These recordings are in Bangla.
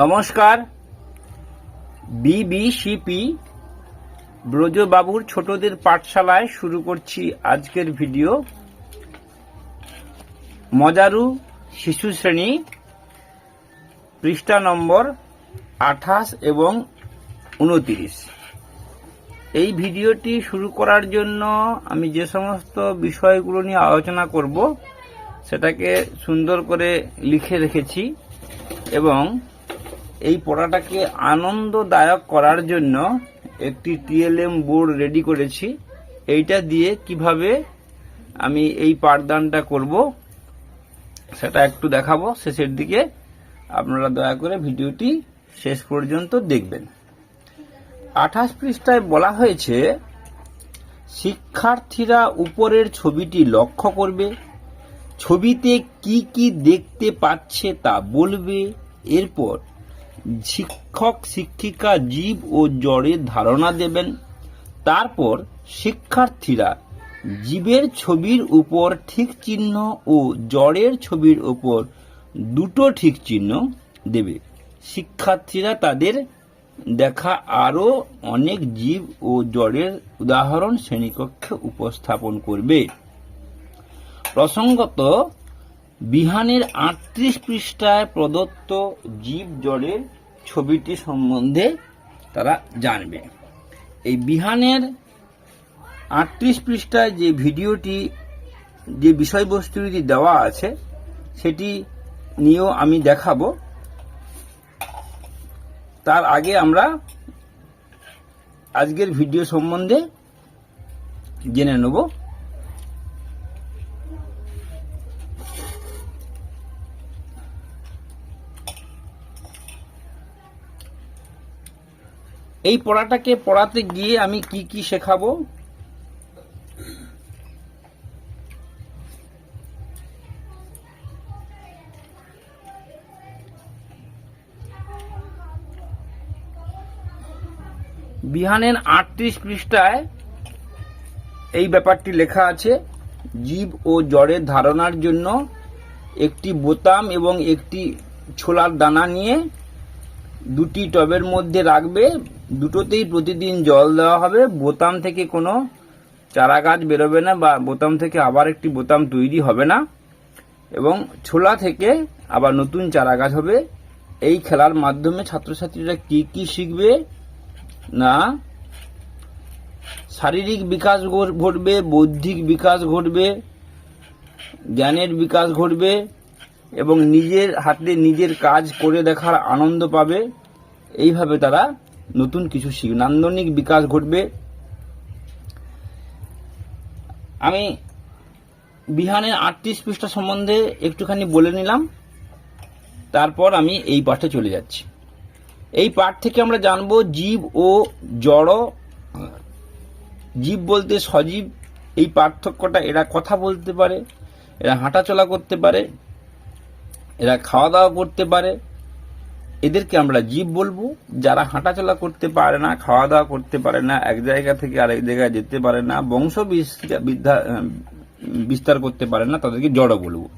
নমস্কার, বিবিসিপি ব্রজবাবুর ছোটদের পাঠশালায় শুরু করছি আজকের ভিডিও। মজারু শিশু শ্রেণী, পৃষ্ঠা নম্বর 28 এবং 29। এই ভিডিওটি শুরু করার জন্য আমি যে সমস্ত বিষয়গুলো নিয়ে আলোচনা করব সেটাকে সুন্দর করে লিখে রেখেছি এবং এই পড়াটাকে আনন্দদায়ক করার জন্য একটি টিএলএম বোর্ড রেডি করেছি। এইটা দিয়ে কিভাবে আমি এই পাঠদানটা করব সেটা একটু দেখাবো শেষের দিকে। আপনারা দয়া করে ভিডিওটি শেষ পর্যন্ত দেখবেন। 28 পৃষ্ঠায় বলা হয়েছে, শিক্ষার্থীরা উপরের ছবিটি লক্ষ্য করবে, ছবিতে কি কি দেখতে পাচ্ছে তা বলবে। এরপর শিক্ষক শিক্ষিকা জীব ও জড়ের ধারণা দেবেন। তারপর শিক্ষার্থীরা জীবের ছবির উপর ঠিক চিহ্ন ও জড়ের ছবির উপর দুটো ঠিক চিহ্ন দেবে। শিক্ষার্থীরা তাদের দেখা আরো অনেক জীব ও জড়ের উদাহরণ শ্রেণীকক্ষে উপস্থাপন করবে। প্রসঙ্গত, বিহানের 38 পৃষ্ঠায় প্রদত্ত জীব জড়ের ছবিটি সম্বন্ধে তারা জানবে। এই বিহানের 38 পৃষ্ঠায় যে ভিডিওটি, যে বিষয়বস্তুটি দেওয়া আছে সেটি নিয়েও আমি দেখাবো। তার আগে আমরা আজকের ভিডিও সম্বন্ধে জেনে নেব। এই পড়াটাকে পড়াতে গিয়ে আমি কি কি শেখাবো? বিহানের 38 পৃষ্ঠায় এই ব্যাপারটি লেখা আছে। জীব ও জড়ের ধারণার জন্য একটি বোতাম এবং একটি ছোলার দানা নিয়ে দুটি টবের মধ্যে রাখবে। দুটোতেই প্রতিদিন জল দেওয়া হবে। বোতাম থেকে কোনো চারা গাছ বেরোবে না বা বোতাম থেকে আবার একটি বোতাম তৈরি হবে না এবং ছোলা থেকে আবার নতুন চারা গাছ হবে। এই খেলার মাধ্যমে ছাত্রছাত্রীরা কি কি শিখবে না, শারীরিক বিকাশ ঘটবে, বৌদ্ধিক বিকাশ ঘটবে, জ্ঞানের বিকাশ ঘটবে এবং নিজের হাতে নিজের কাজ করে দেখার আনন্দ পাবে। এইভাবে তারা নতুন কিছু শিখবে, নান্দনিক বিকাশ ঘটবে। আমি বিহানের 38 পৃষ্ঠা সম্বন্ধে একটুখানি বলে নিলাম, তারপর আমি এই পাঠে চলে যাচ্ছি। এই পাঠ থেকে আমরা জানব জীব ও জড়। জীব বলতে সজীব, এই পার্থক্যটা। এরা কথা বলতে পারে, এরা হাঁটাচলা করতে পারে, এরা খাওয়া দাওয়া করতে পারে, এদেরকে আমরা জীব বলবো। যারা হাঁটাচলা করতে পারে না, খাওয়া দাওয়া করতে পারে না, এক জায়গা থেকে আরেক জায়গায় যেতে পারে না, বংশ বিস্তার করতে পারে না, তাদেরকে জড় বলবো।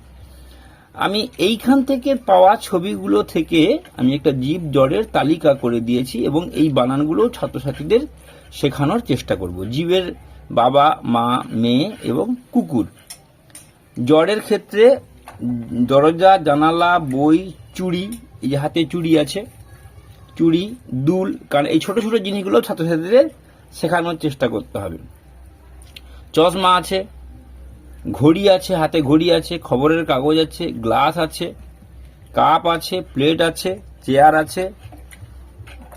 আমি এইখান থেকে পাওয়া ছবিগুলো থেকে আমি একটা জীব জড়ের তালিকা করে দিয়েছি এবং এই বানানগুলো ছাত্রছাত্রীদের শেখানোর চেষ্টা করব। জীবের বাবা, মা, মেয়ে এবং কুকুর। জড়ের ক্ষেত্রে দরজা, জানালা, বই, চুড়ি, এই যে হাতে চুড়ি আছে, চুড়ি, দুল, কারণ এই ছোট ছোট জিনিসগুলো ছাত্রছাত্রীদের শেখানোর চেষ্টা করতে হবে। চশমা আছে, ঘড়ি আছে, হাতে ঘড়ি আছে, খবরের কাগজ আছে, গ্লাস আছে, কাপ আছে, প্লেট আছে, চেয়ার আছে,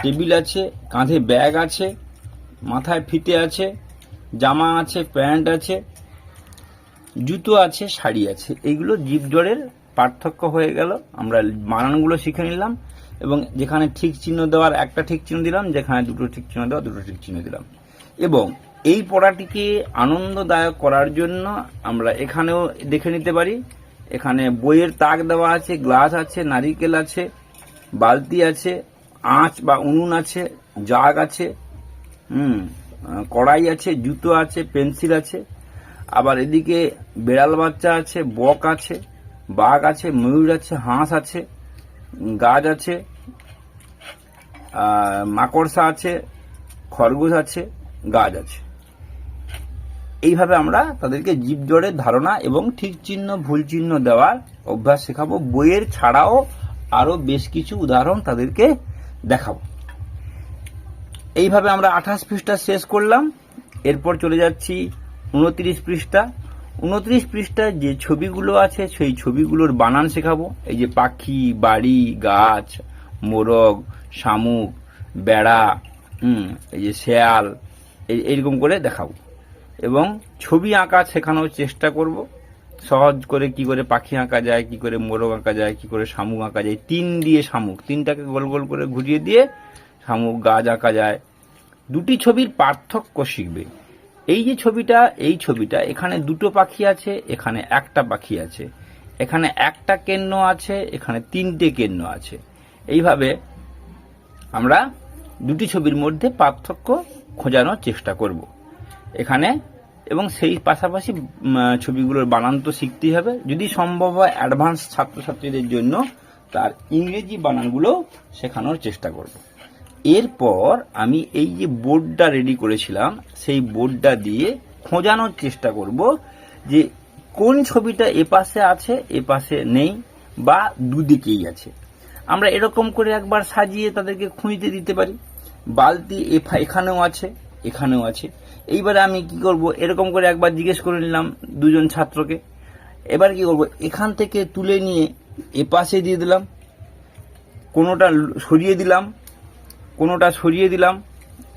টেবিল আছে, কাঁধে ব্যাগ আছে, মাথায় ফিতে আছে, জামা আছে, প্যান্ট আছে, জুতো আছে, শাড়ি আছে। এইগুলো জীব জড়ের পার্থক্য হয়ে গেল। আমরা বানানগুলো শিখে নিলাম এবং যেখানে ঠিক চিহ্ন দেওয়ার একটা ঠিক চিহ্ন দিলাম, যেখানে দুটো ঠিক চিহ্ন দেওয়া দুটো ঠিক চিহ্ন দিলাম। এবং এই পড়াটিকে আনন্দদায়ক করার জন্য আমরা এখানেও দেখে নিতে পারি। এখানে বইয়ের তাক দেওয়া আছে, গ্লাস আছে, নারিকেল আছে, বালতি আছে, আঁচ বা উনুন আছে, জাগ আছে, কড়াই আছে, জুতো আছে, পেন্সিল আছে। আবার এদিকে বেড়াল বাচ্চা আছে, বক আছে, বাঘ আছে, ময়ূর আছে, হাঁস আছে, গাছ আছে, মাকড়সা আছে, খরগোশ আছে, গাছ আছে। এইভাবে আমরা তাদেরকে জীবজড়ের ধারণা এবং ঠিক চিহ্ন ভুল চিহ্ন দেওয়ার অভ্যাস শেখাবো। বইয়ের ছাড়াও আরো বেশ কিছু উদাহরণ তাদেরকে দেখাবো। এইভাবে আমরা 28 পৃষ্ঠা শেষ করলাম। এরপর চলে যাচ্ছি 29 পৃষ্ঠা। 29 পৃষ্ঠায় যে ছবিগুলো আছে সেই ছবিগুলোর বানান শেখাবো। এই যে পাখি, বাড়ি, গাছ, মোরগ, শামুক, বেড়া, এই যে শেয়াল, এইরকম করে দেখাবো এবং ছবি আঁকা শেখানোর চেষ্টা করব। সহজ করে কি করে পাখি আঁকা যায়, কি করে মোরগ আঁকা যায়, কি করে শামুক আঁকা যায়, তিন দিয়ে শামুক, তিনটাকে গোল গোল করে ঘুরিয়ে দিয়ে শামুক গাছ আঁকা যায়। দুটি ছবির পার্থক্য শিখবে। এই যে ছবিটা, এই ছবিটা এখানে দুটো পাখি আছে, এখানে একটা পাখি আছে, এখানে একটা কেন্ন আছে, এখানে তিনটে কেন্ন আছে। এইভাবে আমরা দুটি ছবির মধ্যে পার্থক্য খোঁজানোর চেষ্টা করব এখানে। এবং সেই পাশাপাশি ছবিগুলোর বানান তো শিখতেই হবে। যদি সম্ভব হয় অ্যাডভান্স ছাত্রছাত্রীদের জন্য তার ইংরেজি বানানগুলো শেখানোর চেষ্টা করব। এরপর আমি এই যে বোর্ডটা রেডি করেছিলাম সেই বোর্ডটা দিয়ে খোঁজানোর চেষ্টা করব যে কোন ছবিটা এপাশে আছে এপাশে নেই বা দুদিকেই আছে। আমরা এরকম করে একবার সাজিয়ে তাদেরকে খুঁজতে দিতে পারি। বালতি এখানেও আছে, এখানেও আছে। এইবারে আমি কি করব, এরকম করে একবার জিজ্ঞেস করে নিলাম দুজন ছাত্রকে। এবার কি করব, এখান থেকে তুলে নিয়ে এপাশে দিয়ে দিলাম, কোনোটা সরিয়ে দিলাম, কোনোটা সরিয়ে দিলাম।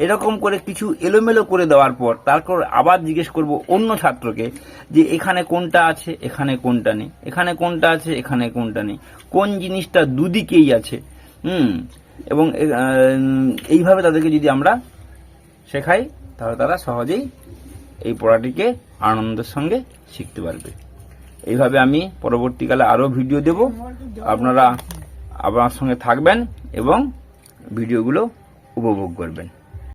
এরকম করে কিছু এলোমেলো করে দেওয়ার পর তারপর আবার জিজ্ঞেস করব অন্য ছাত্রকে যে এখানে কোনটা আছে, এখানে কোনটা নেই, এখানে কোনটা আছে, এখানে কোনটা নেই, কোন জিনিসটা দুদিকেই আছে। এবং এইভাবে তাদেরকে যদি আমরা শেখাই তাহলে তারা সহজেই এই পড়াটিকে আনন্দের সঙ্গে শিখতে পারবে। এইভাবে আমি পরবর্তীকালে আরো ভিডিও দেব। আপনারা আমার সঙ্গে থাকবেন এবং ভিডিওগুলো উপভোগ করবেন।